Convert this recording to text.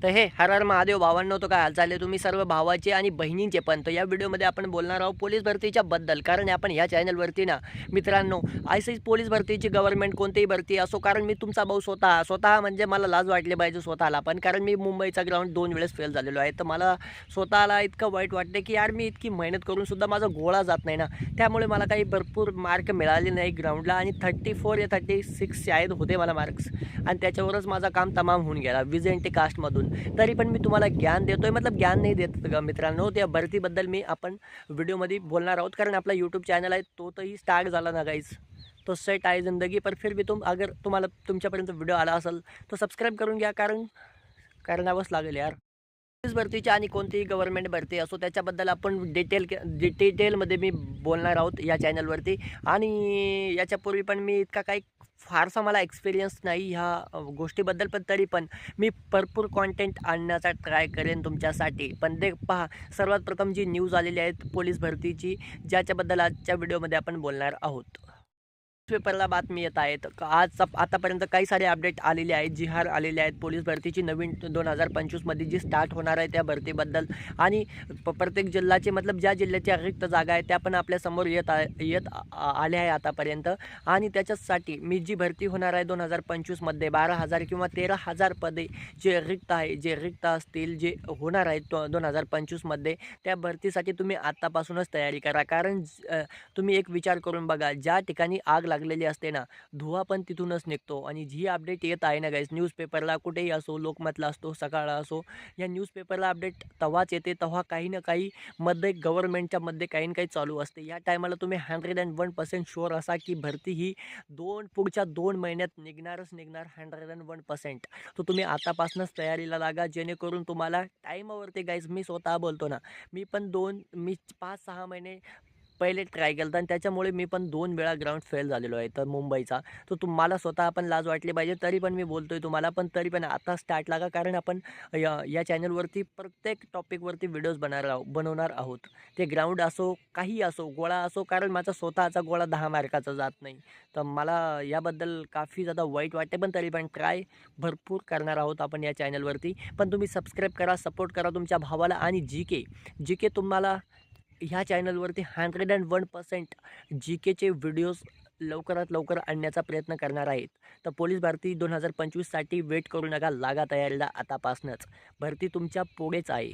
तर हे हर हर महादेव भावांनो, तो काय हालचाल आहे तुम्ही सर्व भावाचे आणि बहिणींचे पण. तर या व्हिडिओमध्ये आपण बोलणार आहोत पोलीस भरतीच्या बद्दल. कारण आपण ह्या चॅनलवरती ना मित्रांनो, अशीच पोलीस भरतीची गव्हर्नमेंट कोणतीही भरती असो, कारण मी तुमचा भाऊ स्वतः म्हणजे मला लाज वाटली पाहिजे स्वतःला पण, कारण मी मुंबईचा ग्राउंड 2 वेळेस फेल झालेलो आहे. तर मला स्वतःला इतकं वाईट वाटतं की यार, मी इतकी मेहनत करून सुद्धा माझा गोळा जात नाही ना. त्यामुळे मला काही भरपूर मार्क मिळाले नाही ग्राउंडला आणि 34 या 36 शायद होते मला मार्क्स, आणि त्याच्यावरच माझं काम तमाम होऊन गेला विजेंटी कास्टमधून. तरी पण मी तुम्हाला ज्ञान देतोय, मतलब ज्ञान नाही देत मित्रांनो, त्या भरतीबद्दल मी आपण व्हिडिओमध्ये बोलणार आहोत. कारण आपला यूट्यूब चॅनल आहे तो तरी स्टार्ट झाला ना गाईज, तो सेट आहे जिंदगी पर. फिर भी अगर तुम्हाला तुमच्यापर्यंत व्हिडिओ आला असेल तर सबस्क्राईब करून घ्या, कारण करणावंच लागेल यार. पोलीस भरतीची आणि कोणतीही गव्हर्नमेंट भरती असो, त्याच्याबद्दल आपण डिटेलमध्ये मी बोलणार आहोत या चॅनलवरती. आणि याच्यापूर्वी पण मी इतका काही फारसा मला एक्सपिरियन्स नाही ह्या गोष्टीबद्दल, पण तरी पण मी भरपूर कॉन्टेंट आणण्याचा ट्राय करेन तुमच्यासाठी. पण ते पहा, सर्वात प्रथम जी न्यूज आलेली आहे पोलीस भरतीची, ज्याच्याबद्दल आजच्या व्हिडिओमध्ये आपण बोलणार आहोत. पेपरला बातमी येत आहेत. आतापर्यंत काही सारे अपडेट आलेले आहेत, जी आलेले आहेत पोलीस भरतीची नवीन 2025मध्ये जी स्टार्ट होणार आहे त्या भरतीबद्दल. आणि प्रत्येक जिल्ह्याचे, मतलब ज्या जिल्ह्याच्या रिक्त जागा आहेत त्या पण आपल्यासमोर आल्या आहे आतापर्यंत. आणि त्याच्यासाठी मी जी भरती होणार आहे 2025मध्ये 12,000 किंवा 13,000 पदे जे रिक्त असतील, जे होणार आहेत 2025मध्ये, त्या भरतीसाठी तुम्ही आत्तापासूनच तयारी करा. कारण तुम्ही एक विचार करून बघा, ज्या ठिकाणी आग लागलेली असते ना, धुवा पण तिथूनच निघतो. आणि जी अपडेट येत आहे ना गाईज, न्यूजपेपरला कुठेही असो, लोकमतला असतो, सकाळला असो, या न्यूजपेपरला अपडेट तेव्हाच येते तेव्हा काही ना काही मध्ये गव्हर्नमेंटच्या मध्ये काही ना काही चालू असते. या टायमाला तुम्ही 101% शुअर असा की भरती ही पुढच्या 2 महिन्यात निघणार 101%. तर तुम्ही आतापासूनच तयारीला लागा, जेणेकरून तुम्हाला टाईमावरती गाईज, मी स्वतः बोलतो ना, मी 5-6 महिने पहिले ट्राय केलं होतं आणि त्याच्यामुळे मी पण 2 वेळा ग्राउंड फेल झालेलो आहे तर मुंबईचा. तर तुम्हाला स्वतः पण लाज वाटली पाहिजे, तरी पण मी बोलतोय तुम्हाला. पण तरी पण आता स्टार्ट लागा, कारण आपण या चॅनलवरती प्रत्येक टॉपिकवरती व्हिडिओज बनवणार आहोत. ते ग्राउंड असो, काही असो, गोळा असो, कारण माझा स्वतःचा गोळा 10 मार्काचा जात नाही. तर मला याबद्दल काफी ज़्यादा वाईट वाटते, पण तरी पण ट्राय भरपूर करणार आहोत आपण या चॅनलवरती. पण तुम्ही सबस्क्राईब करा, सपोर्ट करा तुमच्या भावाला. आणि जी के तुम्हाला ह्या चॅनलवरती 101% जी केचे व्हिडिओज लवकरात लवकर आणण्याचा प्रयत्न करणार आहेत. तर पोलीस भरती 2025साठी वेट करू नका, लागा तयारीला आतापासूनच. भरती तुमच्या पुढेच आहे.